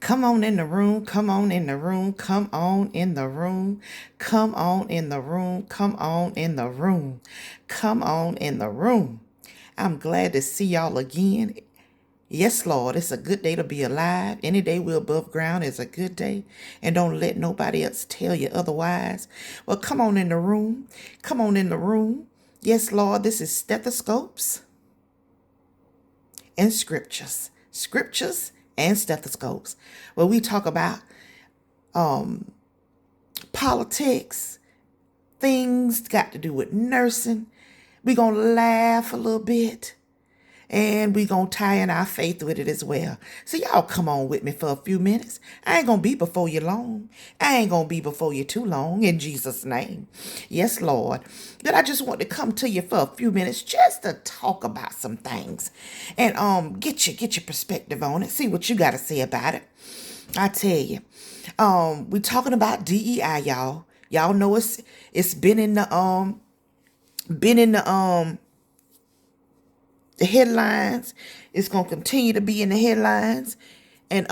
Come on in the room. Come on in the room. Come on in the room. Come on in the room. Come on in the room. Come on in the room. I'm glad to see y'all again. Yes, Lord, it's a good day to be alive. Any day we're above ground is a good day. And don't let nobody else tell you otherwise. Well, come on in the room. Come on in the room. Yes, Lord, this is stethoscopes and scriptures. Scriptures and stethoscopes. Where we talk about politics, things got to do with nursing. We're going to laugh a little bit. And we going to tie in our faith with it as well. So y'all come on with me for a few minutes. I ain't going to be before you long. I ain't going to be before you too long in Jesus' name. Yes, Lord. But I just want to come to you for a few minutes just to talk about some things. And get your perspective on it. See what you got to say about it. I tell you. We talking about DEI, y'all. Y'all know it's been in the the headlines. It's gonna continue to be in the headlines, and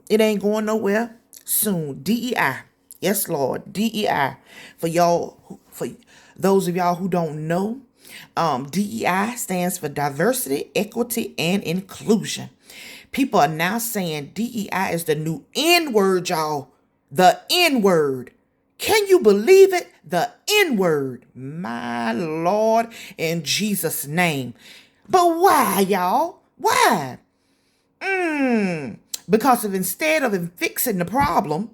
it ain't going nowhere soon. DEI, yes, Lord, DEI. For y'all, for those of y'all who don't know, DEI stands for diversity, equity, and inclusion. People are now saying DEI is the new N word, y'all. The N word. Can you believe it? The N word. My Lord, in Jesus' name. But why, y'all? Why? Because instead of fixing the problem,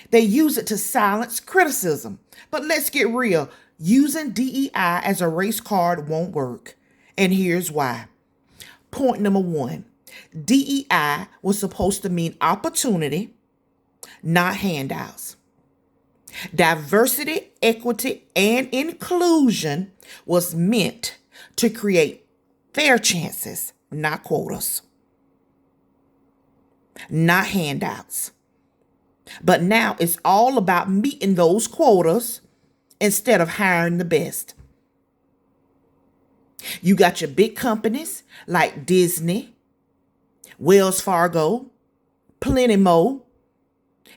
they use it to silence criticism. But let's get real. Using DEI as a race card won't work. And here's why. Point number one. DEI was supposed to mean opportunity, not handouts. Diversity, equity, and inclusion was meant to create fair chances, not quotas, not handouts. But now it's all about meeting those quotas instead of hiring the best. You got your big companies like Disney, Wells Fargo, Plenty Mo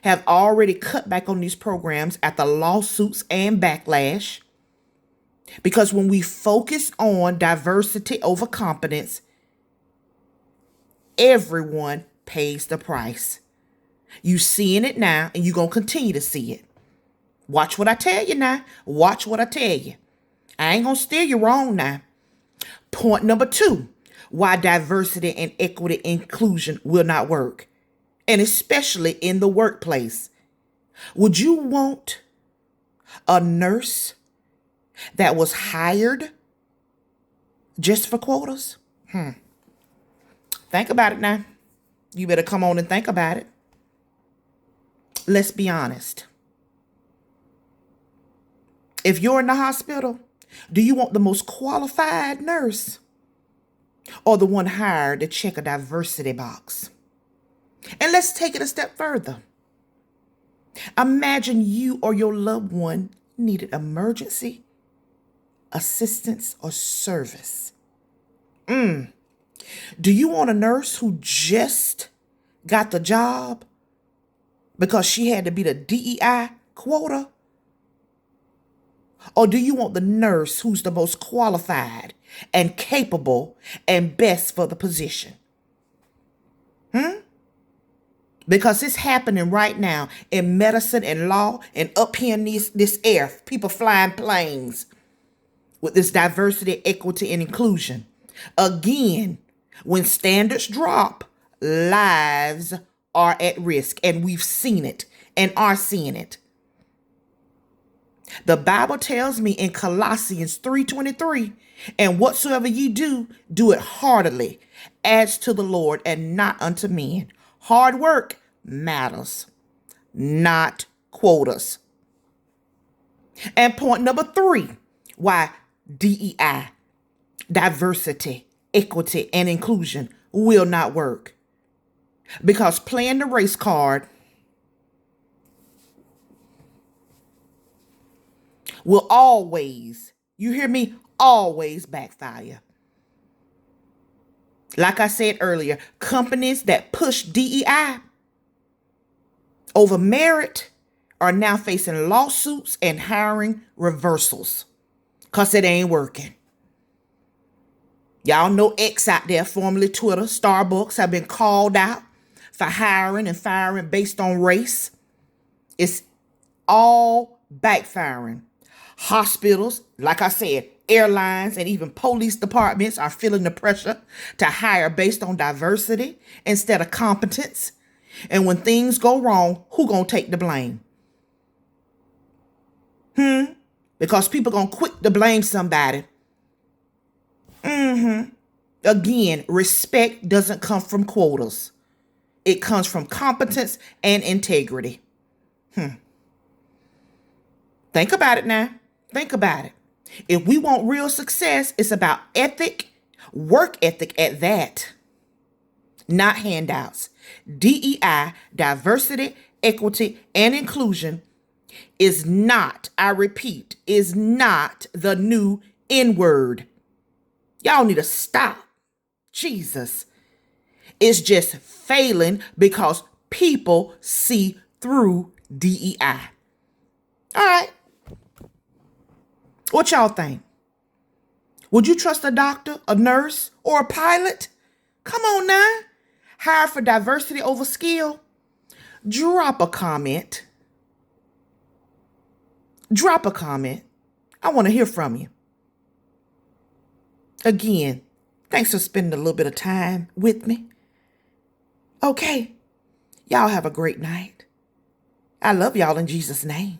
have already cut back on these programs after lawsuits and backlash. Because when we focus on diversity over competence, everyone pays the price. You seeing it now, and you're going to continue to see it. Watch what I tell you now. Watch what I tell you. I ain't going to steer you wrong now. Point number two, why diversity and equity inclusion will not work, and especially in the workplace. Would you want a nurse that was hired just for quotas? Think about it now. You better come on and think about it. Let's be honest. If you're in the hospital, do you want the most qualified nurse or the one hired to check a diversity box? And let's take it a step further. Imagine you or your loved one needed emergency assistance or service. Do you want a nurse who just got the job because she had to be the DEI quota? Or do you want the nurse who's the most qualified and capable and best for the position? Because it's happening right now in medicine and law and up here in this air, people flying planes with this diversity, equity, and inclusion. Again, when standards drop, lives are at risk, and we've seen it and are seeing it. The Bible tells me in Colossians 3:23, and whatsoever ye do, do it heartily, as to the Lord and not unto men. Hard work matters, not quotas. And point number three, why DEI, diversity, equity, and inclusion will not work. Because playing the race card will always, you hear me, always backfire. Like I said earlier, companies that push DEI over merit are now facing lawsuits and hiring reversals because it ain't working. Y'all know X out there, formerly Twitter, Starbucks, have been called out for hiring and firing based on race. It's all backfiring. Hospitals, like I said, airlines, and even police departments are feeling the pressure to hire based on diversity instead of competence. And when things go wrong, who gonna take the blame? Because people gonna quick to blame somebody. Again, respect doesn't come from quotas. It comes from competence and integrity. Think about it now. Think about it. If we want real success, it's about ethic, work ethic at that, not handouts. DEI, diversity, equity, and inclusion is not, I repeat, is not the new N-word. Y'all need to stop. Jesus. It's just failing because people see through DEI. All right. What y'all think? Would you trust a doctor, a nurse, or a pilot? Come on now. Hire for diversity over skill. Drop a comment. Drop a comment. I want to hear from you. Again, thanks for spending a little bit of time with me. Okay. Y'all have a great night. I love y'all in Jesus' name.